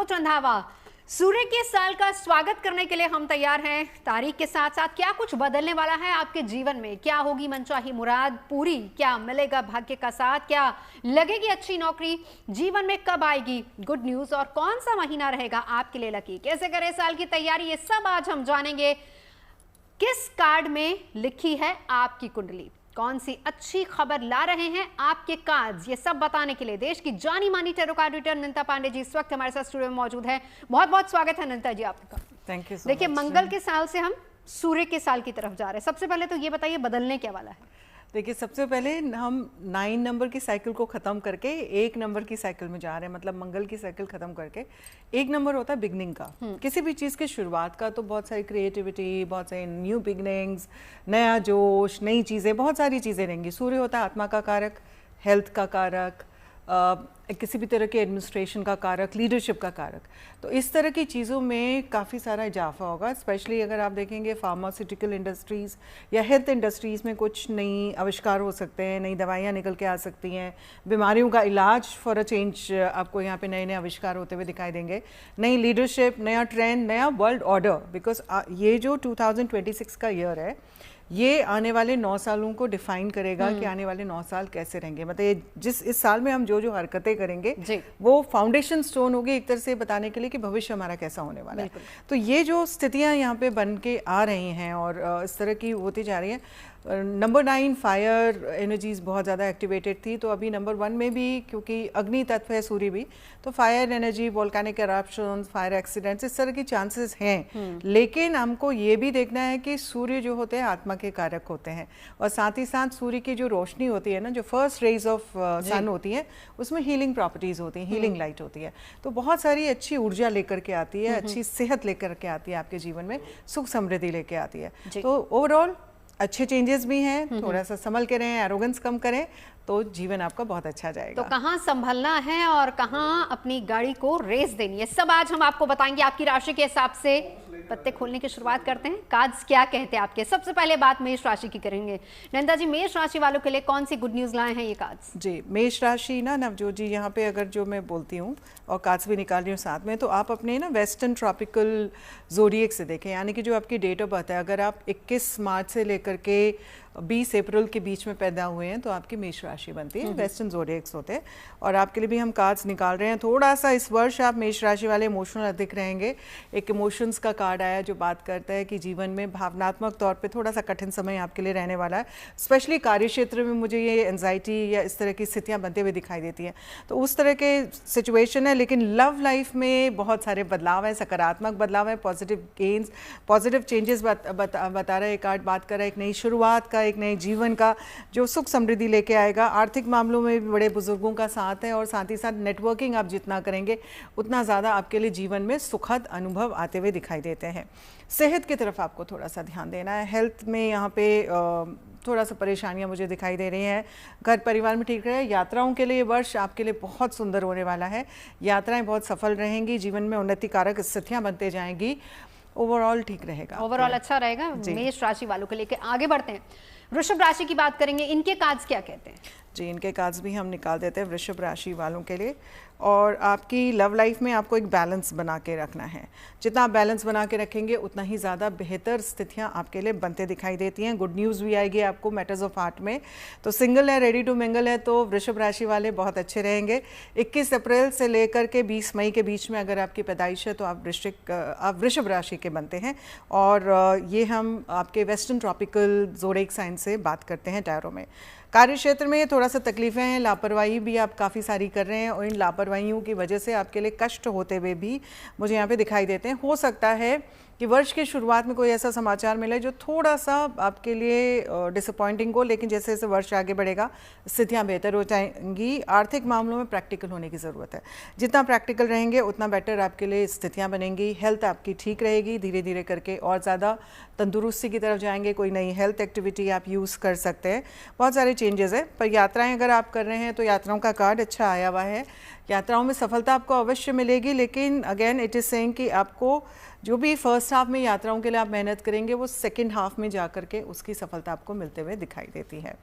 मनोज रंधावा, सूर्य के साल का स्वागत करने के लिए हम तैयार हैं। तारीख के साथ साथ क्या कुछ बदलने वाला है आपके जीवन में? क्या होगी मनचाही मुराद पूरी? क्या मिलेगा भाग्य का साथ? क्या लगेगी अच्छी नौकरी? जीवन में कब आएगी गुड न्यूज? और कौन सा महीना रहेगा आपके लिए लकी? कैसे करें साल की तैयारी, ये सब आज हम जानेंगे। किस कार्ड में लिखी है आपकी कुंडली? कौन सी अच्छी खबर ला रहे हैं आपके कार्ड्स? ये सब बताने के लिए देश की जानी मानी टैरो कार्ड रीडर अनंता पांडे जी इस वक्त हमारे साथ स्टूडियो में मौजूद है। बहुत बहुत स्वागत है अनंता जी आपका। Thank you. देखिए, मंगल के साल से हम सूर्य के साल की तरफ जा रहे हैं। सबसे पहले तो ये बताइए बदलने क्या वाला है? देखिए, सबसे पहले हम 9 नंबर की साइकिल को ख़त्म करके 1 नंबर की साइकिल में जा रहे हैं। मतलब मंगल की साइकिल ख़त्म करके 1 नंबर होता है बिगनिंग का, किसी भी चीज़ की शुरुआत का। तो बहुत सारी क्रिएटिविटी, बहुत सारी न्यू बिगनिंग्स, नया जोश, नई चीज़ें, बहुत सारी चीज़ें रहेंगी। सूर्य होता है आत्मा का कारक, हेल्थ का कारक, किसी भी तरह के एडमिनिस्ट्रेशन का कारक, लीडरशिप का कारक। तो इस तरह की चीज़ों में काफ़ी सारा इजाफा होगा। स्पेशली अगर आप देखेंगे फार्मास्यूटिकल इंडस्ट्रीज़ या हेल्थ इंडस्ट्रीज़ में कुछ नई आविष्कार हो सकते हैं, नई दवाइयाँ निकल के आ सकती हैं, बीमारियों का इलाज फॉर अ चेंज आपको यहाँ पे नए नए आविष्कार होते हुए दिखाई देंगे। नई लीडरशिप, नया ट्रेंड, नया वर्ल्ड ऑर्डर। बिकॉज ये जो 2026 का ईयर है, ये आने वाले 9 सालों को डिफाइन करेगा कि आने वाले 9 साल कैसे रहेंगे। मतलब ये इस साल में हम जो हरकतें करेंगे वो फाउंडेशन स्टोन होगी एक तरह से बताने के लिए कि भविष्य हमारा कैसा होने वाला है। तो ये जो स्थितियां यहाँ पे बन के आ रही हैं और इस तरह की होती जा रही हैं। नंबर 9 फायर एनर्जीज बहुत ज़्यादा एक्टिवेटेड थी, तो अभी नंबर 1 में भी, क्योंकि अग्नि तत्व है सूर्य भी, तो fire energy, volcanic eruptions, fire accidents, इस तरह की चांसेस हैं। लेकिन हमको ये भी देखना है कि सूर्य जो होते हैं आत्मा के कारक होते हैं, और साथ ही साथ सूर्य की जो रोशनी होती है ना, जो फर्स्ट रेज ऑफ सन होती है, उसमें हीलिंग प्रॉपर्टीज होती हैं, हीलिंग लाइट होती है। तो बहुत सारी अच्छी ऊर्जा लेकर के आती है, अच्छी सेहत लेकर के आती है आपके जीवन में, सुख समृद्धि लेके आती है। तो ओवरऑल अच्छे चेंजेस भी हैं। थोड़ा सा संभल के रहें, एरोगेंस कम करें, तो जीवन आपका बहुत अच्छा जाएगा। तो कहाँ संभलना है और कहाँ अपनी गाड़ी को रेस देनी है, सब आज हम आपको बताएंगे। आपकी राशि के हिसाब से पत्ते खोलने की शुरुआत करते हैं। कार्ड्स क्या कहते हैं आपके? सबसे पहले बात मेष राशि की करेंगे। नंदा जी, मेष राशि वालों के लिए कौन सी गुड न्यूज लाए हैं ये कार्ड्स? जी, मेष राशि ना नवजोत जी, यहाँ पे अगर जो मैं बोलती हूँ और कार्ड्स भी निकाल रही हूँ साथ में, तो आप अपने ना वेस्टर्न ट्रॉपिकल ज़ोडिएक से देखें, यानी कि जो आपकी डेट ऑफ बर्थ है, अगर आप 21 मार्च से लेकर के 20 अप्रैल के बीच में पैदा हुए हैं तो आपकी मेष राशि बनती है। वेस्टर्न ज़ोडिएक्स होते हैं। और आपके लिए भी हम कार्ड्स निकाल रहे हैं। थोड़ा सा इस वर्ष आप मेष राशि वाले इमोशनल अधिक रहेंगे। एक इमोशंस का कार्ड आया जो बात करता है कि जीवन में भावनात्मक तौर पे थोड़ा सा कठिन समय आपके लिए रहने वाला है। स्पेशली कार्य क्षेत्र में मुझे ये एंजाइटी या इस तरह की स्थितियाँ बनते हुए दिखाई देती हैं, तो उस तरह के सिचुएशन है। लेकिन लव लाइफ में बहुत सारे बदलाव हैं, सकारात्मक बदलाव है, पॉजिटिव गेन्स, पॉजिटिव चेंजेस बता रहा है कार्ड। बात कर रहा है एक नई शुरुआत का, एक नए जीवन का जो सुख समृद्धि लेके आएगा। आर्थिक मामलों में भी बड़े बुजुर्गों का साथ है, और साथ ही साथ नेटवर्किंग आप जितना करेंगे उतना ज़्यादा आपके लिए जीवन में सुखद अनुभव आते हुए दिखाई देते हैं। सेहत की तरफ आपको थोड़ा सा ध्यान देना है। हेल्थ में यहाँ पे थोड़ा सा परेशानियां मुझे दिखाई दे रही हैं। घर परिवार में ठीक रहे। यात्राओं के लिए वर्ष आपके लिए बहुत सुंदर होने वाला है। यात्राएं बहुत सफल रहेंगी, जीवन में उन्नति कारक स्थितियाँ बनते जाएंगी। ओवरऑल ठीक रहेगा, ओवरऑल अच्छा रहेगा मेष राशि वालों के लिए। आगे बढ़ते हैं, वृषभ राशि की बात करेंगे। इनके कार्ड्स क्या कहते हैं? जी, इनके कार्ड्स भी हम निकाल देते हैं वृषभ राशि वालों के लिए। और आपकी लव लाइफ में आपको एक बैलेंस बना के रखना है। जितना आप बैलेंस बना के रखेंगे उतना ही ज़्यादा बेहतर स्थितियां आपके लिए बनते दिखाई देती हैं। गुड न्यूज़ भी आएगी आपको मैटर्स ऑफ हार्ट में। तो सिंगल है, रेडी टू मिंगल है, तो वृषभ राशि वाले बहुत अच्छे रहेंगे। 21 अप्रैल से लेकर के 20 मई के बीच में अगर आपकी पैदाइश है तो आप वृषभ राशि के बनते हैं। और ये हम आपके वेस्टर्न ट्रॉपिकल ज़ोडिएक साइन से बात करते हैं टैरो में। कार्य क्षेत्र में थोड़ा सा तकलीफें हैं, लापरवाही भी आप काफ़ी सारी कर रहे हैं, और इन लापरवाहियों की वजह से आपके लिए कष्ट होते हुए भी मुझे यहाँ पे दिखाई देते हैं। हो सकता है कि वर्ष की शुरुआत में कोई ऐसा समाचार मिले जो थोड़ा सा आपके लिए डिसअपॉइंटिंग हो, लेकिन जैसे जैसे वर्ष आगे बढ़ेगा स्थितियाँ बेहतर हो जाएंगी। आर्थिक मामलों में प्रैक्टिकल होने की ज़रूरत है। जितना प्रैक्टिकल रहेंगे उतना बेटर आपके लिए स्थितियाँ बनेंगी। हेल्थ आपकी ठीक रहेगी, धीरे धीरे करके और ज़्यादा तंदुरुस्ती की तरफ जाएंगे। कोई नई हेल्थ एक्टिविटी आप यूज़ कर सकते हैं। बहुत सारे चेंजेस है। पर यात्राएँ अगर आप कर रहे हैं तो यात्राओं का कार्ड अच्छा आया हुआ है। यात्राओं में सफलता आपको अवश्य मिलेगी, लेकिन अगेन इट इज़ सेइंग कि आपको जो भी फर्स्ट हाफ में यात्राओं के लिए आप मेहनत करेंगे वो सेकंड हाफ में जा कर के उसकी सफलता आपको मिलते हुए दिखाई देती है।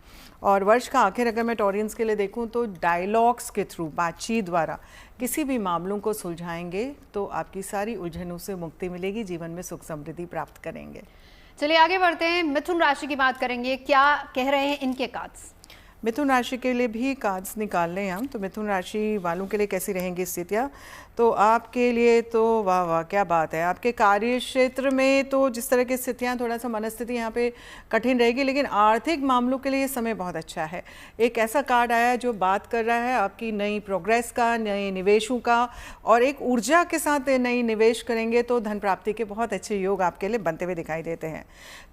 और वर्ष का आखिर अगर मैं टॉरियंस के लिए देखूं तो डायलॉग्स के थ्रू, बातचीत द्वारा किसी भी मामलों को सुलझाएंगे तो आपकी सारी उलझनों से मुक्ति मिलेगी, जीवन में सुख समृद्धि प्राप्त करेंगे। चलिए आगे बढ़ते हैं, मिथुन राशि की बात करेंगे, क्या कह रहे हैं इनके कार्ड्स? मिथुन राशि के लिए भी कार्ड्स निकाल लें हम, तो मिथुन राशि वालों के लिए कैसी रहेंगी स्थितियाँ? तो आपके लिए तो वाह वाह क्या बात है, आपके कार्य क्षेत्र में तो जिस तरह की स्थितियाँ, थोड़ा सा मनस्थिति यहाँ पे कठिन रहेगी, लेकिन आर्थिक मामलों के लिए ये समय बहुत अच्छा है। एक ऐसा कार्ड आया जो बात कर रहा है आपकी नई प्रोग्रेस का, नए निवेशों का, और एक ऊर्जा के साथ नई निवेश करेंगे तो धन प्राप्ति के बहुत अच्छे योग आपके लिए बनते हुए दिखाई देते हैं।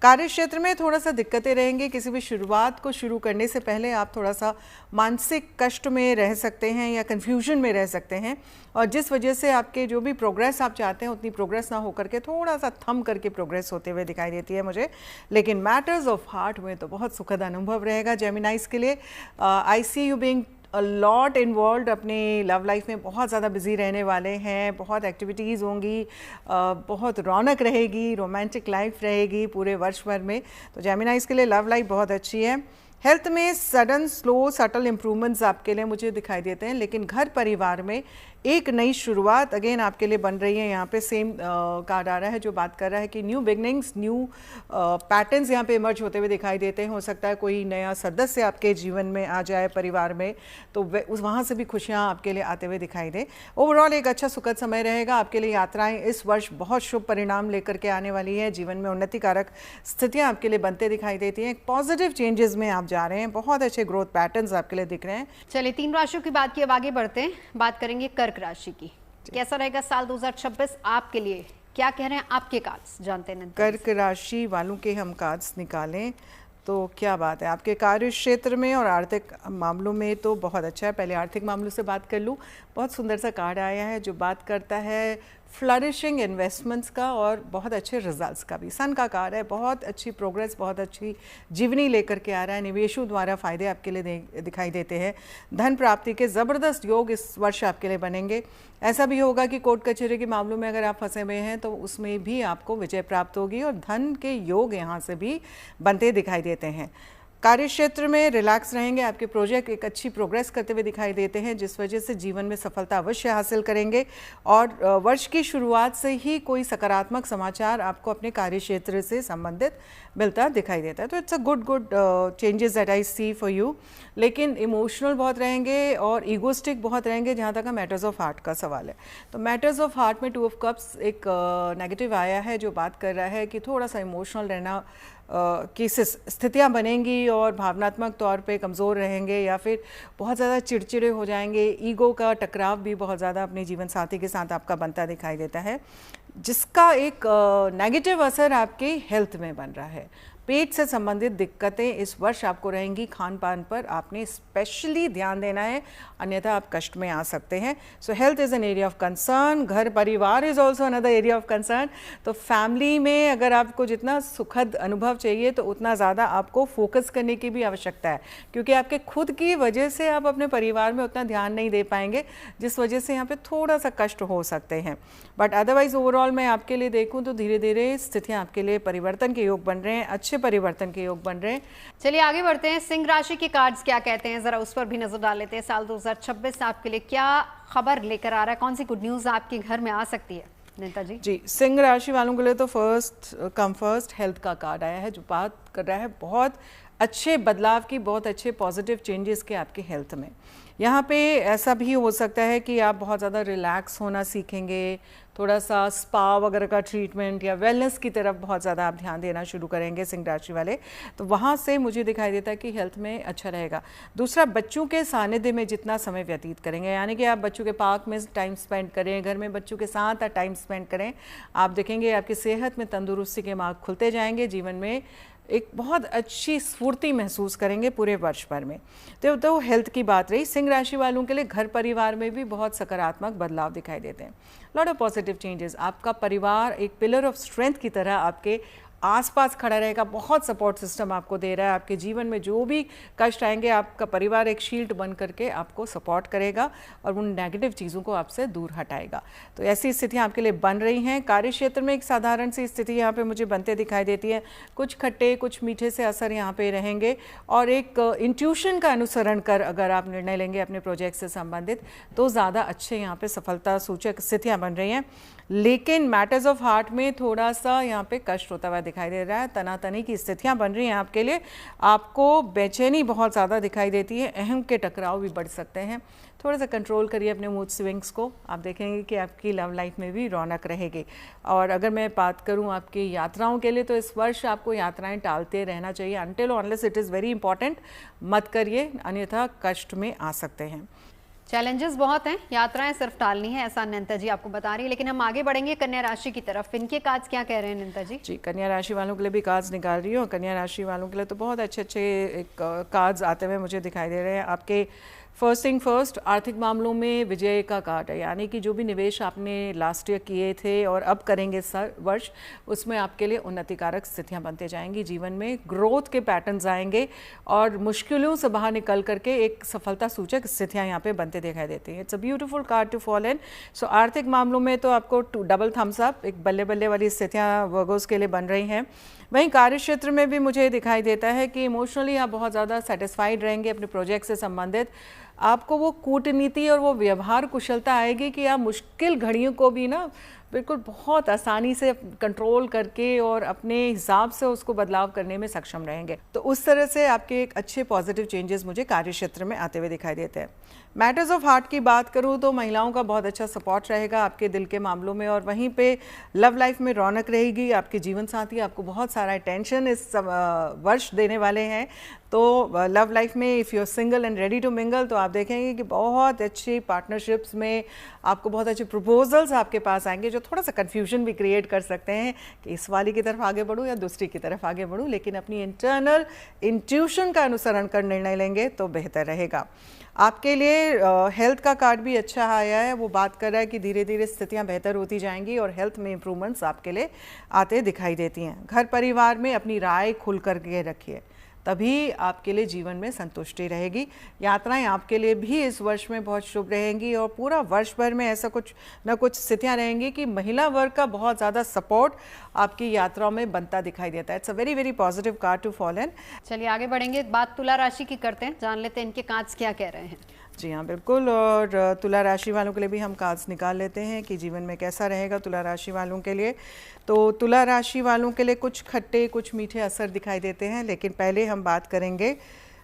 कार्य क्षेत्र में थोड़ा सा दिक्कतें रहेंगी, किसी भी शुरुआत को शुरू करने से पहले आप थोड़ा सा मानसिक कष्ट में रह सकते हैं या कंफ्यूजन में रह सकते हैं, और जिस वजह से आपके जो भी प्रोग्रेस आप चाहते हैं उतनी प्रोग्रेस ना होकर के थोड़ा सा थम करके प्रोग्रेस होते हुए दिखाई देती है मुझे। लेकिन मैटर्स ऑफ हार्ट में तो बहुत सुखद अनुभव रहेगा जेमिनाइज के लिए। I see you being a lot involve, अपने लव लाइफ में बहुत ज़्यादा बिजी रहने वाले हैं, बहुत एक्टिविटीज़ होंगी, बहुत रौनक रहेगी, रोमांटिक लाइफ रहेगी पूरे वर्ष भर में। तो जेमिनाइज के लिए लव लाइफ बहुत अच्छी है। हेल्थ में सडन स्लो सटल इम्प्रूवमेंट्स आपके लिए मुझे दिखाई देते हैं, लेकिन घर परिवार में एक नई शुरुआत अगेन आपके लिए बन रही है। यहाँ पे सेम कार्ड आ रहा है जो बात कर रहा है कि न्यू बिगनिंग्स, न्यू पैटर्न्स यहाँ पे इमर्ज होते हुए दिखाई देते हैं। हो सकता है कोई नया सदस्य आपके जीवन में आ जाए परिवार में, तो उस वहाँ से भी खुशियाँ आपके लिए आते हुए दिखाई दे। ओवरऑल एक अच्छा सुखद समय रहेगा आपके लिए। यात्राएं इस वर्ष बहुत शुभ परिणाम लेकर के आने वाली है, जीवन में उन्नति कारक स्थितियाँ आपके लिए बनते दिखाई देती हैं। पॉजिटिव चेंजेस में आप जा रहे हैं, बहुत अच्छे ग्रोथ पैटर्न्स आपके लिए दिख रहे हैं। चलिए 3 राशियों की बात की, अब आगे बढ़ते हैं, बात करेंगे कर्क राशि की। कैसा रहेगा साल 2026 आपके लिए, क्या कह रहे हैं आपके कार्ड्स, जानते हैं। कर्क राशि वालों के हम कार्ड्स निकालें तो क्या बात है, आपके कार्य क्षेत्र में और आर्थिक मामलों में तो बहुत अच्छा है। पहले आर्थिक मामलों से बात कर लूँ, बहुत सुंदर सा कार्ड आया है जो बात करता है फ्लरिशिंग इन्वेस्टमेंट्स का और बहुत अच्छे रिजल्ट्स का भी। सन का कार्ड है, बहुत अच्छी प्रोग्रेस, बहुत अच्छी जीवनी लेकर के आ रहा है। निवेशों द्वारा फायदे आपके लिए दिखाई देते हैं। धन प्राप्ति के ज़बरदस्त योग इस वर्ष आपके लिए बनेंगे। ऐसा भी होगा कि कोर्ट कचहरी के मामलों में अगर आप फंसे हुए हैं तो उसमें भी आपको विजय प्राप्त होगी और धन के योग यहाँ से भी बनते दिखाई देते हैं। कार्य क्षेत्र में रिलैक्स रहेंगे, आपके प्रोजेक्ट एक अच्छी प्रोग्रेस करते हुए दिखाई देते हैं, जिस वजह से जीवन में सफलता अवश्य हासिल करेंगे। और वर्ष की शुरुआत से ही कोई सकारात्मक समाचार आपको अपने कार्य क्षेत्र से संबंधित मिलता दिखाई देता है। तो it's a good changes that I see for you. लेकिन इमोशनल बहुत रहेंगे और ईगोस्टिक बहुत रहेंगे जहाँ तक मैटर्स ऑफ हार्ट का सवाल है। तो मैटर्स ऑफ हार्ट में 2 ऑफ कप्स एक नेगेटिव आया है जो बात कर रहा है कि थोड़ा सा इमोशनल रहना की स्थितियाँ बनेंगी और भावनात्मक तौर पे कमज़ोर रहेंगे या फिर बहुत ज़्यादा चिड़चिड़े हो जाएंगे। ईगो का टकराव भी बहुत ज़्यादा अपने जीवन साथी के साथ आपका बनता दिखाई देता है, जिसका एक नेगेटिव असर आपके हेल्थ में बन रहा है। पेट से संबंधित दिक्कतें इस वर्ष आपको रहेंगी। खान पान पर आपने स्पेशली ध्यान देना है, अन्यथा आप कष्ट में आ सकते हैं। सो health is an area of concern. घर परिवार is also another area of concern. तो फैमिली में अगर आपको जितना सुखद अनुभव चाहिए तो उतना ज़्यादा आपको फोकस करने की भी आवश्यकता है, क्योंकि आपके खुद की वजह से आप अपने परिवार में उतना ध्यान नहीं दे पाएंगे, जिस वजह से यहाँ पे थोड़ा सा कष्ट हो सकते हैं। बट अदरवाइज ओवरऑल मैं आपके लिए देखूँ तो धीरे धीरे स्थितियाँ आपके लिए परिवर्तन के योग बन रहे हैं, अच्छे परिवर्तन के योग बन रहे हैं। चलिए आगे बढ़ते हैं, सिंह राशि के कार्ड्स क्या कहते हैं, जरा उस पर भी नजर डाल लेते हैं। साल 2026 आपके लिए क्या खबर लेकर आ रहा है, कौन सी गुड न्यूज आपके घर में आ सकती है नेता जी? जी, सिंह राशि वालों के लिए तो फर्स्ट कम फर्स्ट हेल्थ का कार्ड आया है जो बात कर रहा है बहुत अच्छे बदलाव की, बहुत अच्छे पॉजिटिव चेंजेस के आपके हेल्थ में। यहाँ पे ऐसा भी हो सकता है कि आप बहुत ज़्यादा रिलैक्स होना सीखेंगे, थोड़ा सा स्पा वगैरह का ट्रीटमेंट या वेलनेस की तरफ बहुत ज़्यादा आप ध्यान देना शुरू करेंगे सिंह राशि वाले। तो वहाँ से मुझे दिखाई देता है कि हेल्थ में अच्छा रहेगा। दूसरा, बच्चों के सानिध्य में जितना समय व्यतीत करेंगे, यानी कि आप बच्चों के पार्क में टाइम स्पेंड करें, घर में बच्चों के साथ टाइम स्पेंड करें, आप देखेंगे आपकी सेहत में तंदुरुस्ती के मार्ग खुलते जाएंगे, जीवन में एक बहुत अच्छी स्फूर्ति महसूस करेंगे पूरे वर्ष भर में। तो हेल्थ की बात रही। सिंह राशि वालों के लिए घर परिवार में भी बहुत सकारात्मक बदलाव दिखाई देते हैं। Lot of positive changes. आपका परिवार एक पिलर ऑफ स्ट्रेंथ की तरह आपके आसपास खड़ा रहेगा, बहुत सपोर्ट सिस्टम आपको दे रहा है। आपके जीवन में जो भी कष्ट आएंगे, आपका परिवार एक शील्ड बन करके आपको सपोर्ट करेगा और उन नेगेटिव चीज़ों को आपसे दूर हटाएगा। तो ऐसी स्थितियाँ आपके लिए बन रही हैं। कार्य क्षेत्र में एक साधारण सी स्थिति यहाँ पे मुझे बनते दिखाई देती है। कुछ खट्टे कुछ मीठे से असर यहाँ पे रहेंगे और एक इंट्यूशन का अनुसरण कर अगर आप निर्णय लेंगे अपने प्रोजेक्ट से संबंधित तो ज़्यादा अच्छे यहाँ पे सफलता सूचक स्थितियाँ बन रही हैं। लेकिन मैटर्स ऑफ हार्ट में थोड़ा सा यहाँ पे कष्ट होता हुआ दिखाई दे रहा है। तनातनी की स्थितियाँ बन रही हैं आपके लिए। आपको बेचैनी बहुत ज़्यादा दिखाई देती है। अहम के टकराव भी बढ़ सकते हैं। थोड़ा सा कंट्रोल करिए अपने मूड स्विंग्स को। आप देखेंगे कि आपकी लव लाइफ में भी रौनक रहेगी। और अगर मैं बात करूं आपकी यात्राओं के लिए तो इस वर्ष आपको यात्राएं टालते रहना चाहिए। Until unless it is very important मत करिए, अन्यथा कष्ट में आ सकते हैं। चैलेंजेस बहुत हैं, यात्राएं सिर्फ टालनी है ऐसा अनंता जी आपको बता रही है। लेकिन हम आगे बढ़ेंगे कन्या राशि की तरफ। इनके कार्ड्स क्या कह रहे हैं अनंता जी? जी, कन्या राशि वालों के लिए भी कार्ड्स निकाल रही हूँ। कन्या राशि वालों के लिए तो बहुत अच्छे अच्छे एक कार्ड्स आते हुए मुझे दिखाई दे रहे हैं। आपके फर्स्ट थिंग फर्स्ट, आर्थिक मामलों में विजय का कार्ड है, यानी कि जो भी निवेश आपने लास्ट ईयर किए थे और अब करेंगे इस वर्ष, उसमें आपके लिए उन्नतिकारक स्थितियां बनते जाएंगी। जीवन में ग्रोथ के पैटर्न्स आएंगे और मुश्किलों से बाहर निकल करके एक सफलता सूचक स्थितियां यहाँ पे बनते दिखाई देती हैं। It's a beautiful card to fall in. So आर्थिक मामलों में तो आपको डबल थम्स अप, एक बल्ले बल्ले वाली स्थितियाँ वर्गोस के लिए बन रही हैं। वहीं कार्य क्षेत्र में भी मुझे दिखाई देता है कि इमोशनली आप बहुत ज़्यादा सेटिस्फाइड रहेंगे अपने प्रोजेक्ट से संबंधित। आपको वो कूटनीति और वो व्यवहार कुशलता आएगी कि आप मुश्किल घड़ियों को भी ना बिल्कुल बहुत आसानी से कंट्रोल करके और अपने हिसाब से उसको बदलाव करने में सक्षम रहेंगे। तो उस तरह से आपके एक अच्छे पॉजिटिव चेंजेस मुझे कार्य क्षेत्र में आते हुए दिखाई देते हैं। मैटर्स ऑफ हार्ट की बात करूं तो महिलाओं का बहुत अच्छा सपोर्ट रहेगा आपके दिल के मामलों में और वहीं पे लव लाइफ में रौनक रहेगी। आपके जीवन साथी आपको बहुत सारा अटेंशन इस वर्ष देने वाले हैं। तो लव लाइफ में if you are single and ready to mingle तो आप देखेंगे कि बहुत अच्छी पार्टनरशिप्स में आपको बहुत अच्छे प्रपोजल्स आपके पास आएंगे जो थोड़ा सा कन्फ्यूजन भी क्रिएट कर सकते हैं कि इस वाली की तरफ आगे बढ़ूँ या दूसरी की तरफ आगे बढ़ूँ। लेकिन अपनी इंटरनल इंट्यूशन का अनुसरण कर निर्णय लेंगे तो बेहतर रहेगा। आपके लिए हेल्थ का कार्ड भी अच्छा आया है। वो बात कर रहा है कि धीरे धीरे स्थितियां बेहतर होती जाएंगी और हेल्थ में इंप्रूवमेंट्स आपके लिए आते दिखाई देती हैं। घर परिवार में अपनी राय खुल करके रखिए, तभी आपके लिए जीवन में संतुष्टि रहेगी। यात्राएं आपके लिए भी इस वर्ष में बहुत शुभ रहेंगी और पूरा वर्ष भर में ऐसा कुछ ना कुछ स्थितियां रहेंगी कि महिला वर्ग का बहुत ज़्यादा सपोर्ट आपकी यात्राओं में बनता दिखाई देता है। It's a very very positive card to fall in. चलिए आगे बढ़ेंगे, बात तुला राशि की करते हैं, जान लेते हैं इनके कार्ड्स क्या कह रहे हैं। जी हाँ बिल्कुल, और तुला राशि वालों के लिए भी हम कार्ड्स निकाल लेते हैं कि जीवन में कैसा रहेगा तुला राशि वालों के लिए। तो तुला राशि वालों के लिए कुछ खट्टे कुछ मीठे असर दिखाई देते हैं, लेकिन पहले हम बात करेंगे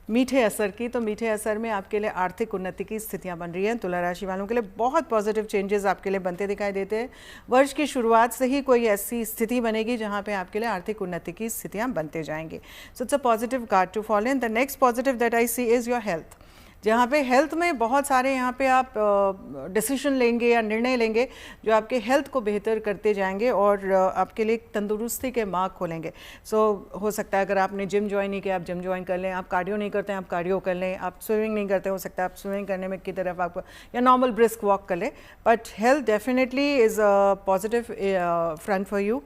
मीठे असर की। तो मीठे असर में आपके लिए आर्थिक उन्नति की स्थितियां बन रही हैं। तुला राशि वालों के लिए बहुत पॉजिटिव चेंजेस आपके लिए बनते दिखाई देते हैं। वर्ष की शुरुआत से ही कोई ऐसी स्थिति बनेगी जहां पे आपके लिए आर्थिक उन्नति की स्थितियां बनते जाएंगी। So it's a positive card to follow in. The next positive that I see is your health, जहाँ पे हेल्थ में बहुत सारे यहाँ पे आप डिसीजन लेंगे या निर्णय लेंगे जो आपके हेल्थ को बेहतर करते जाएंगे और आपके लिए तंदुरुस्ती के मार्ग खोलेंगे। सो हो सकता है अगर आपने जिम ज्वाइन नहीं किया आप जिम ज्वाइन कर लें, आप कार्डियो नहीं करते हैं आप कार्डियो कर लें, आप स्विमिंग नहीं करते हो सकता है आप स्विमिंग करने में की तरफ आपको या नॉर्मल ब्रिस्क वॉक कर लें। But health definitely is a positive front for you.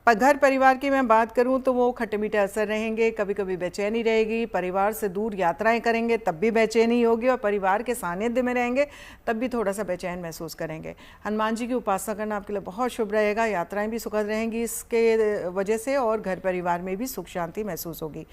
पर घर परिवार की मैं बात करूं तो वो खट्टे मीठे असर रहेंगे। कभी कभी बेचैनी रहेगी, परिवार से दूर यात्राएं करेंगे तब भी बेचैनी होगी और परिवार के सानिध्य में रहेंगे तब भी थोड़ा सा बेचैन महसूस करेंगे। हनुमान जी की उपासना करना आपके लिए बहुत शुभ रहेगा। यात्राएं भी सुखद रहेंगी इसके वजह से और घर परिवार में भी सुख शांति महसूस होगी।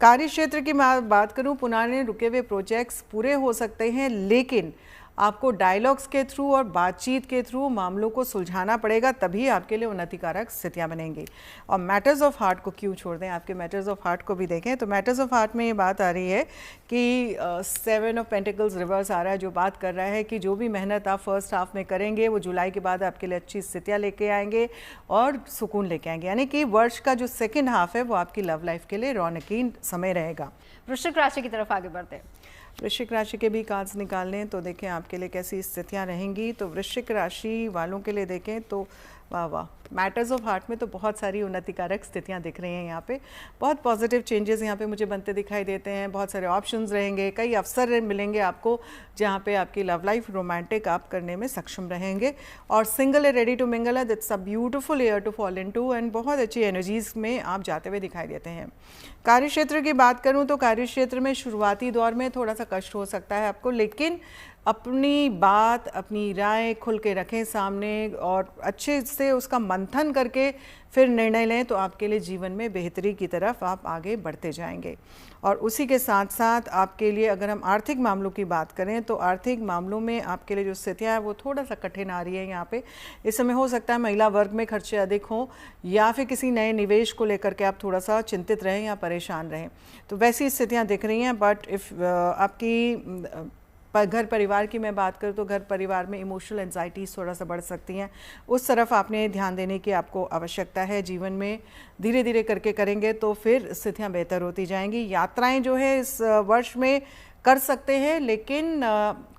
कार्य क्षेत्र की मैं बात करूँ, पुराने रुके हुए प्रोजेक्ट्स पूरे हो सकते हैं, लेकिन आपको डायलॉग्स के थ्रू और बातचीत के थ्रू मामलों को सुलझाना पड़ेगा, तभी आपके लिए उन्नतिकारक स्थितियां बनेंगी। और मैटर्स ऑफ हार्ट को क्यों छोड़ दें, आपके मैटर्स ऑफ हार्ट को भी देखें। तो मैटर्स ऑफ हार्ट में ये बात आ रही है कि 7 ऑफ पेंटिकल्स रिवर्स आ रहा है, जो बात कर रहा है कि जो भी मेहनत आप फर्स्ट हाफ में करेंगे वो जुलाई के बाद आपके लिए अच्छी स्थितियाँ लेके आएंगे और सुकून लेके आएंगे। यानी कि वर्ष का जो सेकेंड हाफ है वो आपकी लव लाइफ के लिए रौनकीन समय रहेगा। वृश्चिक राशि की तरफ आगे बढ़ते हैं। वृश्चिक राशि के भी कार्ड्स निकाल लें तो देखें आपके लिए कैसी स्थितियां रहेंगी। तो वृश्चिक राशि वालों के लिए देखें तो वाह वाह, मैटर्स ऑफ हार्ट में तो बहुत सारी उन्नतिकारक स्थितियां दिख रही हैं यहाँ पे, बहुत पॉजिटिव चेंजेस यहाँ पे मुझे बनते दिखाई देते हैं, बहुत सारे ऑप्शंस रहेंगे, कई अवसर मिलेंगे आपको जहाँ पे आपकी लव लाइफ रोमांटिक आप करने में सक्षम रहेंगे। और सिंगल है रेडी टू मिंगल है, that's a beautiful year to fall into एंड बहुत अच्छी एनर्जीज में आप जाते हुए दिखाई देते हैं। कार्य क्षेत्र की बात करूँ तो कार्य क्षेत्र में शुरुआती दौर में थोड़ा सा कष्ट हो सकता है आपको, लेकिन अपनी बात, अपनी राय खुल के रखें सामने और अच्छे से उसका मंथन करके फिर निर्णय लें, तो आपके लिए जीवन में बेहतरी की तरफ आप आगे बढ़ते जाएंगे। और उसी के साथ साथ आपके लिए अगर हम आर्थिक मामलों की बात करें तो आर्थिक मामलों में आपके लिए जो स्थितियाँ हैं वो थोड़ा सा कठिन आ रही है यहाँ पे। इस समय हो सकता है महिला वर्ग में खर्चे अधिक हों या फिर किसी नए निवेश को लेकर के आप थोड़ा सा चिंतित रहें या परेशान रहें, तो वैसी स्थितियाँ दिख रही हैं। बट इफ़ आपकी घर परिवार की मैं बात करूँ तो घर परिवार में इमोशनल एंजाइटीज थोड़ा सा बढ़ सकती हैं, उस तरफ आपने ध्यान देने की आपको आवश्यकता है। जीवन में धीरे धीरे करके करेंगे तो फिर स्थितियाँ बेहतर होती जाएंगी। यात्राएं जो है इस वर्ष में कर सकते हैं, लेकिन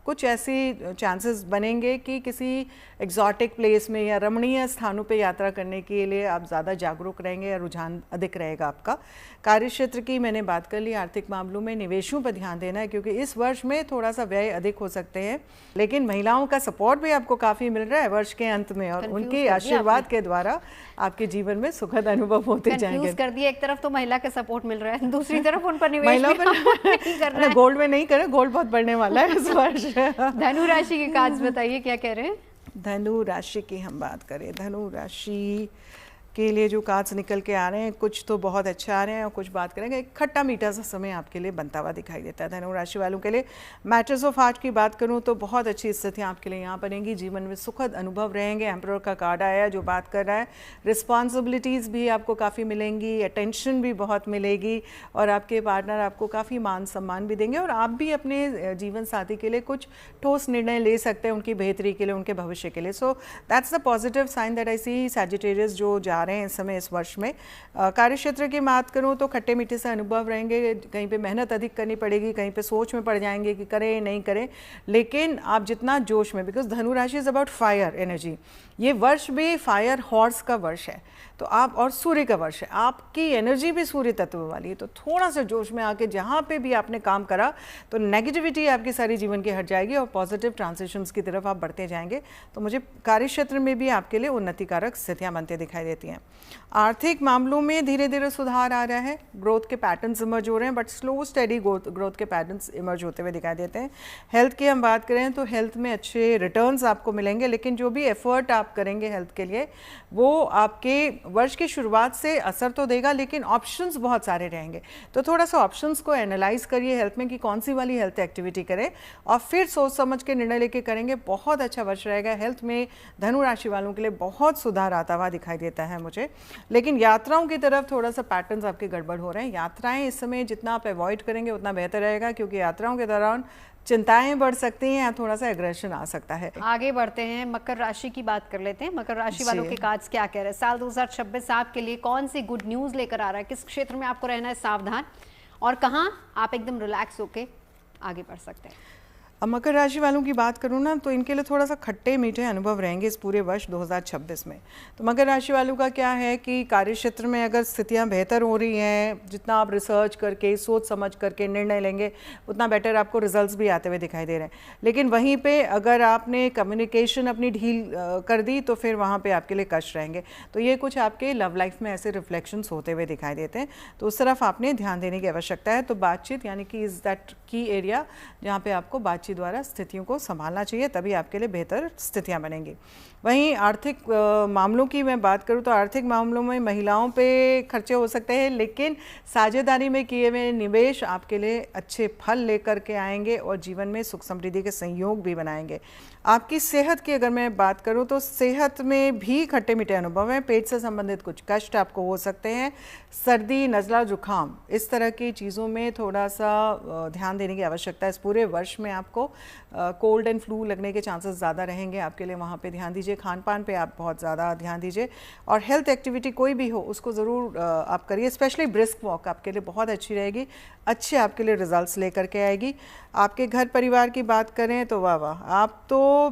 कुछ ऐसी चांसेस बनेंगे कि किसी एग्जॉटिक प्लेस में या रमणीय स्थानों पे यात्रा करने के लिए आप ज़्यादा जागरूक रहेंगे या रुझान अधिक रहेगा आपका। कार्य क्षेत्र की मैंने बात कर ली। आर्थिक मामलों में निवेशों पर ध्यान देना है क्योंकि इस वर्ष में थोड़ा सा व्यय अधिक हो सकते हैं, लेकिन महिलाओं का सपोर्ट भी आपको काफ़ी मिल रहा है वर्ष के अंत में और उनके आशीर्वाद के द्वारा आपके जीवन में सुखद अनुभव होते जाएंगे। कर दिया, एक तरफ तो महिला का सपोर्ट मिल रहा है, दूसरी तरफ उन पर निवेश नहीं करना है। गोल्ड में नहीं करें, गोल्ड बहुत बढ़ने वाला है इस वर्ष। धनु राशि के काज बताइए, क्या कह रहे हैं? धनु राशि की हम बात करें, धनु राशि के लिए जो कार्ड्स निकल के आ रहे हैं कुछ तो बहुत अच्छा आ रहे हैं और कुछ बात करेंगे। एक खट्टा मीठा सा समय आपके लिए बनता हुआ दिखाई देता है धनु राशि वालों के लिए। मैटर्स ऑफ हार्ट की बात करूं तो बहुत अच्छी स्थितियां आपके लिए यहाँ बनेंगी, जीवन में सुखद अनुभव रहेंगे। एम्परर का कार्ड आया जो बात कर रहा है, रिस्पॉन्सिबिलिटीज़ भी आपको काफ़ी मिलेंगी, अटेंशन भी बहुत मिलेगी और आपके पार्टनर आपको काफ़ी मान सम्मान भी देंगे और आप भी अपने जीवन साथी के लिए कुछ ठोस निर्णय ले सकते हैं उनकी बेहतरी के लिए, उनके भविष्य के लिए। So that's the positive sign that I see. Sagittarius जो जा रहे हैं इस समय इस वर्ष में। कार्य क्षेत्र की बात करूं तो खट्टे मीठे से अनुभव रहेंगे, कहीं पे मेहनत अधिक करनी पड़ेगी, कहीं पे सोच में पड़ जाएंगे कि करें नहीं करें, लेकिन आप जितना जोश में, बिकॉज धनु राशि इज अबाउट फायर एनर्जी, ये वर्ष भी फायर हॉर्स का वर्ष है तो आप, और सूर्य का वर्ष है, आपकी एनर्जी भी सूर्य तत्व वाली है, तो थोड़ा सा जोश में आके जहाँ पे भी आपने काम करा तो नेगेटिविटी आपकी सारी जीवन की हट जाएगी और पॉजिटिव ट्रांजिशंस की तरफ आप बढ़ते जाएंगे। तो मुझे कार्य क्षेत्र में भी आपके लिए उन्नतिकारक स्थितियाँ बनते दिखाई देती हैं। आर्थिक मामलों में धीरे धीरे सुधार आ रहा है, ग्रोथ के पैटर्न्स इमर्ज हो रहे हैं, बट स्लो स्टेडी ग्रोथ के पैटर्न्स इमर्ज होते हुए दिखाई देते हैं। हेल्थ की हम बात करें तो हेल्थ में अच्छे रिटर्न्स आपको मिलेंगे, लेकिन जो भी एफर्ट आप करेंगे हेल्थ के लिए वो आपके वर्ष की शुरुआत से असर तो देगा, लेकिन ऑप्शंस बहुत सारे रहेंगे, तो थोड़ा सा ऑप्शंस को एनालाइज करिए हेल्थ में कि कौन सी वाली हेल्थ एक्टिविटी करें और फिर सोच समझ के निर्णय लेके करेंगे। बहुत अच्छा वर्ष रहेगा हेल्थ में, धनु राशि वालों के लिए बहुत सुधार आता हुआ दिखाई देता है मुझे। लेकिन यात्राओं की तरफ थोड़ा सा पैटर्न्स आपके गड़बड़ हो रहे हैं। यात्राएं इस समय जितना आप अवॉइड करेंगे उतना बेहतर रहेगा, क्योंकि यात्राओं के दौरान चिंताएं बढ़ सकती हैं या थोड़ा सा एग्रेशन आ सकता है। आगे बढ़ते हैं, मकर राशि की बात कर लेते हैं। मकर राशि वालों के कार्ड्स क्या कह रहे हैं? साल 2026 आपके लिए कौन सी गुड न्यूज लेकर आ रहा है? किस क्षेत्र में आपको रहना है सावधान और कहाँ आप एकदम रिलैक्स होके आगे बढ़ सकते हैं? अब मकर राशि वालों की बात करूँ ना तो इनके लिए थोड़ा सा खट्टे मीठे अनुभव रहेंगे इस पूरे वर्ष 2026 में। तो मकर राशि वालों का क्या है कि कार्य क्षेत्र में अगर स्थितियां बेहतर हो रही हैं, जितना आप रिसर्च करके सोच समझ करके निर्णय लेंगे उतना बेटर आपको रिजल्ट्स भी आते हुए दिखाई दे रहे हैं। लेकिन वहीं पे अगर आपने कम्युनिकेशन अपनी ढील कर दी तो फिर वहाँ पर आपके लिए कष्ट रहेंगे। तो ये कुछ आपके लव लाइफ में ऐसे रिफ्लेक्शंस होते हुए दिखाई देते हैं, तो उस तरफ आपने ध्यान देने की आवश्यकता है। तो बातचीत यानी कि इज़ दैट की एरिया जहाँ पे आपको बातचीत द्वारा स्थितियों को संभालना चाहिए, तभी आपके लिए बेहतर स्थितियां बनेंगी। वहीं आर्थिक मामलों की मैं बात करूं तो आर्थिक मामलों में महिलाओं पे खर्चे हो सकते हैं, लेकिन साझेदारी में किए हुए निवेश आपके लिए अच्छे फल लेकर के आएंगे और जीवन में सुख समृद्धि के संयोग भी बनाएंगे। आपकी सेहत की अगर मैं बात करूं तो सेहत में भी खट्टे मीठे अनुभव हैं। पेट से संबंधित कुछ कष्ट आपको हो सकते हैं, सर्दी, नज़ला, जुकाम, इस तरह की चीज़ों में थोड़ा सा ध्यान देने की आवश्यकता है। इस पूरे वर्ष में आपको कोल्ड एंड फ्लू लगने के चांसेस ज़्यादा रहेंगे आपके लिए, वहाँ पे ध्यान दीजिए। खान पान पे आप बहुत ज़्यादा ध्यान दीजिए और हेल्थ एक्टिविटी कोई भी हो उसको ज़रूर आप करिए, स्पेशली ब्रिस्क वॉक आपके लिए बहुत अच्छी रहेगी, अच्छे आपके लिए रिजल्ट्स लेकर के आएगी। आपके घर परिवार की बात करें तो वाह वाह, आप तो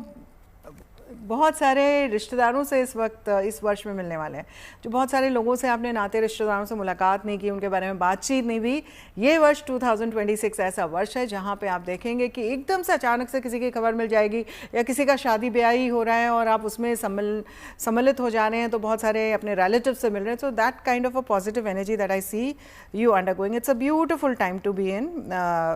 बहुत सारे रिश्तेदारों से इस वक्त इस वर्ष में मिलने वाले हैं। जो बहुत सारे लोगों से आपने नाते रिश्तेदारों से मुलाकात नहीं की, उनके बारे में बातचीत नहीं हुई, ये वर्ष 2026 ऐसा वर्ष है जहां पे आप देखेंगे कि एकदम से अचानक से किसी की खबर मिल जाएगी, या किसी का शादी ब्याह हो रहा है और आप उसमें सम्मिलित हो जा रहे हैं, तो बहुत सारे अपने रिलेटिव से मिल रहे हैं। So that kind of a positive energy that I see you undergoing. It's a beautiful time to be in,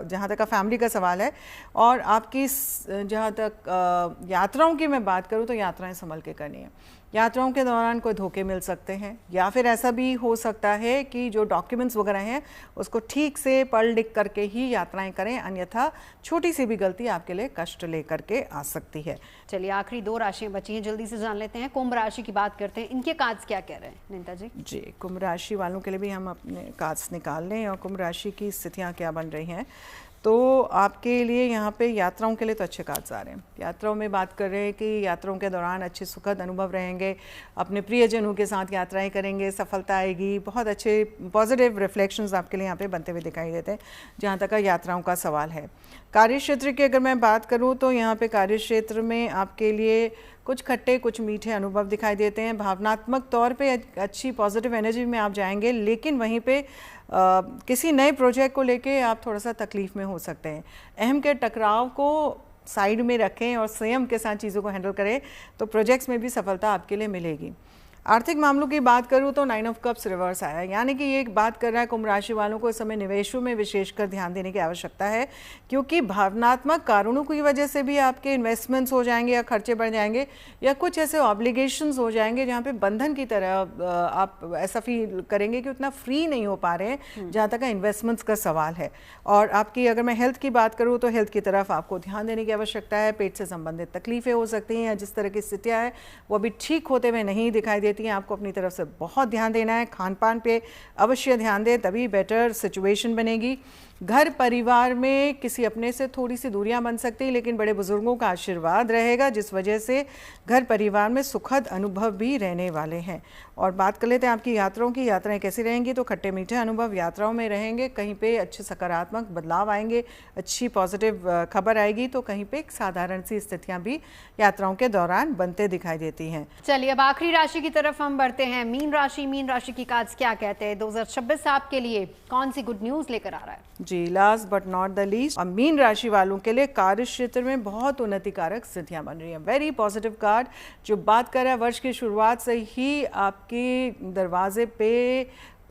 जहाँ तक फैमिली का सवाल है। और आपकी जहाँ तक यात्राओं की मैं बात करूँ तो यात्राएं संभल के करनी है। यात्राओं के दौरान कोई धोखे मिल सकते हैं, या फिर ऐसा भी हो सकता है कि जो डॉक्यूमेंट्स वगैरह हैं उसको ठीक से पढ़ लिख करके ही यात्राएं करें, अन्यथा छोटी सी भी गलती आपके लिए कष्ट लेकर के आ सकती है। चलिए, आखिरी 2 राशियां बची हैं, जल्दी से जान लेते हैं। कुंभ राशि की बात करते हैं, इनके कार्ड्स क्या कह रहे हैं नीता जी? जी, कुंभ राशि वालों के लिए भी हम अपने कार्ड्स निकाल लें और कुंभ राशि की स्थितियाँ क्या बन रही हैं। तो आपके लिए यहाँ पे यात्राओं के लिए तो अच्छे कार्ड्स आ रहे हैं। यात्राओं में बात कर रहे हैं कि यात्राओं के दौरान अच्छे सुखद अनुभव रहेंगे, अपने प्रियजनों के साथ यात्राएं करेंगे, सफलता आएगी, बहुत अच्छे पॉजिटिव रिफ्लेक्शंस आपके लिए यहाँ पे बनते हुए दिखाई देते हैं जहाँ तक यात्राओं का सवाल है। कार्यक्षेत्र की अगर मैं बात करूँ तो यहाँ पे कार्यक्षेत्र में आपके लिए कुछ खट्टे कुछ मीठे अनुभव दिखाई देते हैं। भावनात्मक तौर पे अच्छी पॉजिटिव एनर्जी में आप जाएंगे, लेकिन वहीं पे किसी नए प्रोजेक्ट को लेके आप थोड़ा सा तकलीफ में हो सकते हैं। अहम के टकराव को साइड में रखें और संयम के साथ चीज़ों को हैंडल करें, तो प्रोजेक्ट्स में भी सफलता आपके लिए मिलेगी। आर्थिक मामलों की बात करूं तो 9 ऑफ कप्स रिवर्स आया, यानी कि ये एक बात कर रहा है कुंभ राशि वालों को इस समय निवेशों में विशेषकर ध्यान देने की आवश्यकता है, क्योंकि भावनात्मक कारणों की वजह से भी आपके इन्वेस्टमेंट्स हो जाएंगे या खर्चे बढ़ जाएंगे, या कुछ ऐसे ऑब्लिगेशंस हो जाएंगे जहां पे बंधन की तरह आप ऐसा फील करेंगे कि उतना फ्री नहीं हो पा रहे हैं जहां तक इन्वेस्टमेंट्स का सवाल है। और आपकी अगर मैं हेल्थ की बात करूँ तो हेल्थ की तरफ आपको ध्यान देने की आवश्यकता है। पेट से संबंधित तकलीफें हो सकती हैं, या जिस तरह की स्थितियाँ हैं वो अभी ठीक होते हुए नहीं दिखाई देती हैं। आपको अपनी तरफ से बहुत ध्यान देना है, खान पान पे अवश्य ध्यान दें, तभी बेटर सिचुएशन बनेगी। घर परिवार में किसी अपने से थोड़ी सी दूरियां बन सकती हैं, लेकिन बड़े बुजुर्गों का आशीर्वाद रहेगा, जिस वजह से घर परिवार में सुखद अनुभव भी रहने वाले हैं। और बात कर लेते हैं आपकी यात्राओं की। यात्राएं कैसी रहेंगी, तो खट्टे मीठे अनुभव यात्राओं में रहेंगे, कहीं पे अच्छे सकारात्मक बदलाव आएंगे, अच्छी पॉजिटिव खबर आएगी, तो कहीं पे एक साधारण सी स्थितियां भी यात्राओं के दौरान बनते दिखाई देती हैं। चलिए, अब आखिरी राशि की तरफ हम बढ़ते हैं, मीन राशि। मीन राशि की कार्ड्स क्या कहते हैं? 2026 आपके लिए कौन सी गुड न्यूज लेकर आ रहा है? जी, last but not the least, मीन राशि वालों के लिए कार्य क्षेत्र में बहुत उन्नतिकारक स्थितियां बन रही हैं। वेरी पॉजिटिव कार्ड जो बात कर रहा है वर्ष की शुरुआत से ही आपके दरवाजे पे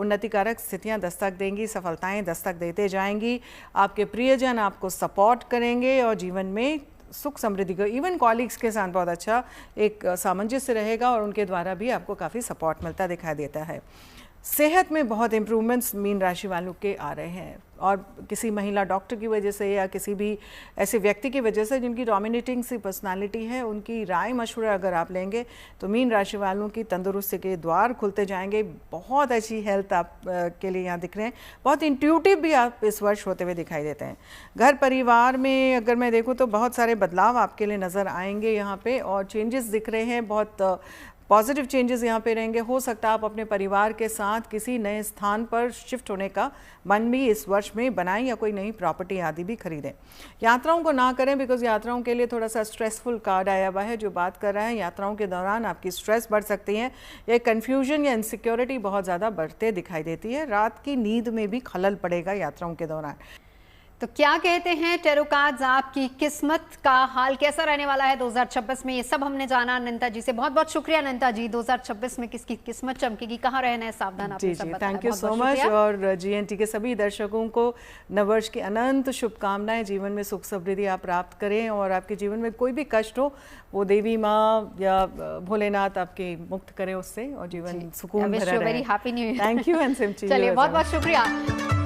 उन्नतिकारक स्थितियां दस्तक देंगी, सफलताएं दस्तक देते जाएंगी। आपके प्रियजन आपको सपोर्ट करेंगे और जीवन में सुख समृद्धि को, इवन कॉलीग्स के साथ बहुत अच्छा एक सामंजस्य रहेगा और उनके द्वारा भी आपको काफ़ी सपोर्ट मिलता दिखाई देता है। सेहत में बहुत इम्प्रूवमेंट्स मीन राशि वालों के आ रहे हैं, और किसी महिला डॉक्टर की वजह से या किसी भी ऐसे व्यक्ति की वजह से जिनकी डोमिनेटिंग सी पर्सनालिटी है, उनकी राय मशवरा अगर आप लेंगे तो मीन राशि वालों की तंदुरुस्ती के द्वार खुलते जाएंगे। बहुत अच्छी हेल्थ आप के लिए यहाँ दिख रहे हैं, बहुत इंट्यूटिव भी आप इस वर्ष होते हुए दिखाई देते हैं। घर परिवार में अगर मैं देखूँ तो बहुत सारे बदलाव आपके लिए नज़र आएंगे यहाँ पे, और चेंजेस दिख रहे हैं, बहुत पॉजिटिव चेंजेस यहाँ पे रहेंगे। हो सकता है आप अपने परिवार के साथ किसी नए स्थान पर शिफ्ट होने का मन भी इस वर्ष में बनाएं, या कोई नई प्रॉपर्टी आदि भी खरीदें। यात्राओं को ना करें, बिकॉज यात्राओं के लिए थोड़ा सा स्ट्रेसफुल कार्ड आया हुआ है जो बात कर रहा है यात्राओं के दौरान आपकी स्ट्रेस बढ़ सकती है, या कन्फ्यूजन या इनसिक्योरिटी बहुत ज़्यादा बढ़ते दिखाई देती है। रात की नींद में भी खलल पड़ेगा यात्राओं के दौरान। तो क्या कहते हैं टैरो कार्ड्स, आपकी किस्मत का हाल कैसा रहने वाला है 2026 में, ये सब हमने जाना अनंता जी से। बहुत बहुत शुक्रिया अनंता जी। 2026 में किसकी किस्मत चमकेगी, कहाँ रहना है सावधान, आपने सब बताया। Thank you so much. और जीएनटी के सभी दर्शकों को नववर्ष की अनंत शुभकामनाएं। जीवन में सुख समृद्धि आप प्राप्त करें, और आपके जीवन में कोई भी कष्ट हो वो देवी माँ या भोलेनाथ आपके मुक्त करें उससे, और जीवन सुकून भरा रहे। Very happy new year. Thank you and same to you. चलिए, बहुत बहुत शुक्रिया।